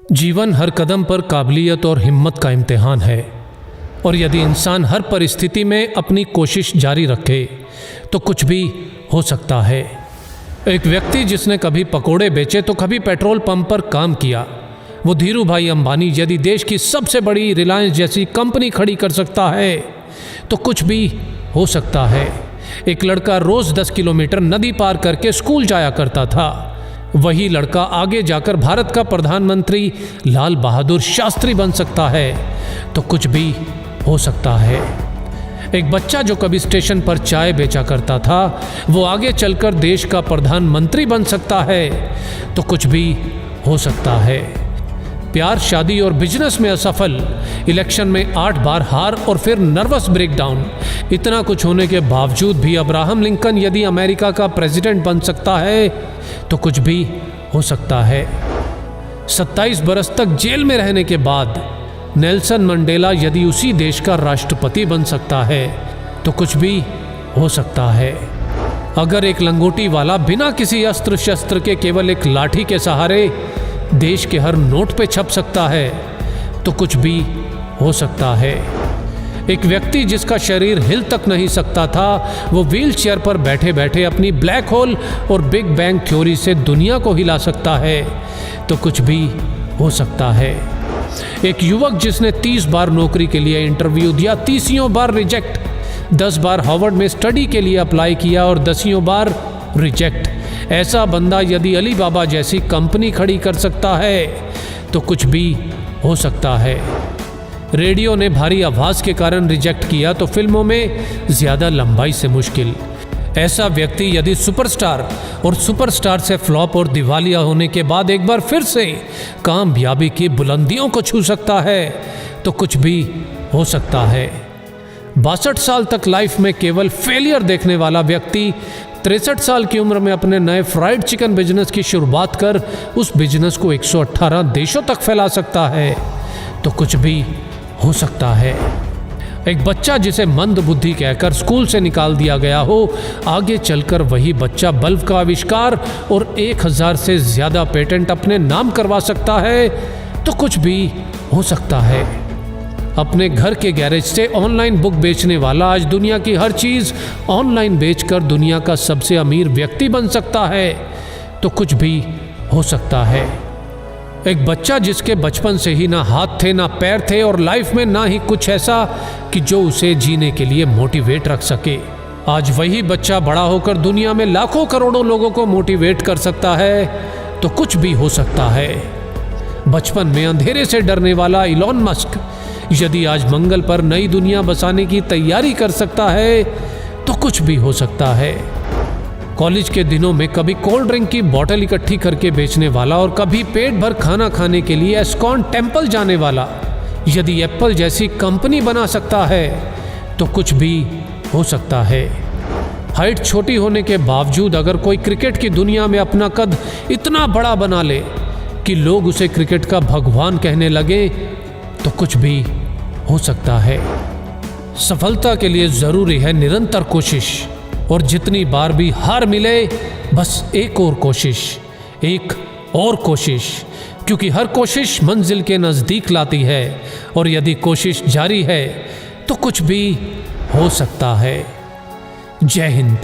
जीवन हर कदम पर काबिलियत और हिम्मत का इम्तिहान है, और यदि इंसान हर परिस्थिति में अपनी कोशिश जारी रखे तो कुछ भी हो सकता है। एक व्यक्ति जिसने कभी पकोड़े बेचे तो कभी पेट्रोल पंप पर काम किया, वो धीरू भाई अंबानी यदि देश की सबसे बड़ी रिलायंस जैसी कंपनी खड़ी कर सकता है तो कुछ भी हो सकता है। एक लड़का रोज़ 10 किलोमीटर नदी पार करके स्कूल जाया करता था। वही लड़का आगे जाकर भारत का प्रधानमंत्री लाल बहादुर शास्त्री बन सकता है तो कुछ भी हो सकता है। एक बच्चा जो कभी स्टेशन पर चाय बेचा करता था वो आगे चलकर देश का प्रधानमंत्री बन सकता है तो कुछ भी हो सकता है। प्यार, शादी और बिजनेस में असफल, इलेक्शन में 8 बार हार और फिर नर्वस ब्रेकडाउन, इतना कुछ होने के बावजूद भी अब्राहम लिंकन यदि अमेरिका का प्रेसिडेंट बन सकता है तो कुछ भी हो सकता है। 27 बरस तक जेल में रहने के बाद नेल्सन मंडेला यदि उसी देश का राष्ट्रपति बन सकता है तो कुछ भी हो सकता है। अगर एक लंगोटी वाला बिना किसी अस्त्र शस्त्र के केवल एक लाठी के सहारे देश के हर नोट पे छप सकता है तो कुछ भी हो सकता है। एक व्यक्ति जिसका शरीर हिल तक नहीं सकता था वो व्हील चेयर पर बैठे बैठे अपनी ब्लैक होल और बिग बैंग थ्योरी से दुनिया को हिला सकता है तो कुछ भी हो सकता है। एक युवक जिसने 30 बार नौकरी के लिए इंटरव्यू दिया, 30 बार रिजेक्ट, 10 बार हार्वर्ड में स्टडी के लिए अप्लाई किया और 10 बार रिजेक्ट, ऐसा बंदा यदि अली बाबा जैसी कंपनी खड़ी कर सकता है तो कुछ भी हो सकता है। रेडियो ने भारी आवाज़ के कारण रिजेक्ट किया तो फिल्मों में ज़्यादा लंबाई से मुश्किल। ऐसा व्यक्ति यदि सुपरस्टार और सुपरस्टार से फ्लॉप और दिवालिया होने के बाद एक बार फिर से कामयाबी की बुलंदियों को छू सकता है तो कुछ भी हो सकता है। 62 साल तक लाइफ में केवल फेलियर देखने वाला व्यक्ति 63 साल की उम्र में अपने नए फ्राइड चिकन बिजनेस की शुरुआत कर उस बिजनेस को 118 देशों तक फैला सकता है तो कुछ भी हो सकता है। एक बच्चा जिसे मंद बुद्धि कहकर स्कूल से निकाल दिया गया हो, आगे चलकर वही बच्चा बल्ब का आविष्कार और 1000 से ज़्यादा पेटेंट अपने नाम करवा सकता है तो कुछ भी हो सकता है। अपने घर के गैरेज से ऑनलाइन बुक बेचने वाला आज दुनिया की हर चीज़ ऑनलाइन बेचकर दुनिया का सबसे अमीर व्यक्ति बन सकता है तो कुछ भी हो सकता है। एक बच्चा जिसके बचपन से ही ना हाथ थे ना पैर थे और लाइफ में ना ही कुछ ऐसा कि जो उसे जीने के लिए मोटिवेट रख सके, आज वही बच्चा बड़ा होकर दुनिया में लाखों करोड़ों लोगों को मोटिवेट कर सकता है तो कुछ भी हो सकता है। बचपन में अंधेरे से डरने वाला इलॉन मस्क यदि आज मंगल पर नई दुनिया बसाने की तैयारी कर सकता है तो कुछ भी हो सकता है। कॉलेज के दिनों में कभी कोल्ड ड्रिंक की बोतल इकट्ठी करके बेचने वाला और कभी पेट भर खाना खाने के लिए एस्कॉन टेम्पल जाने वाला यदि एप्पल जैसी कंपनी बना सकता है तो कुछ भी हो सकता है। हाइट छोटी होने के बावजूद अगर कोई क्रिकेट की दुनिया में अपना कद इतना बड़ा बना ले कि लोग उसे क्रिकेट का भगवान कहने लगे तो कुछ भी हो सकता है। सफलता के लिए ज़रूरी है निरंतर कोशिश, और जितनी बार भी हार मिले बस एक और कोशिश, एक और कोशिश, क्योंकि हर कोशिश मंजिल के नज़दीक लाती है और यदि कोशिश जारी है तो कुछ भी हो सकता है। जय हिंद।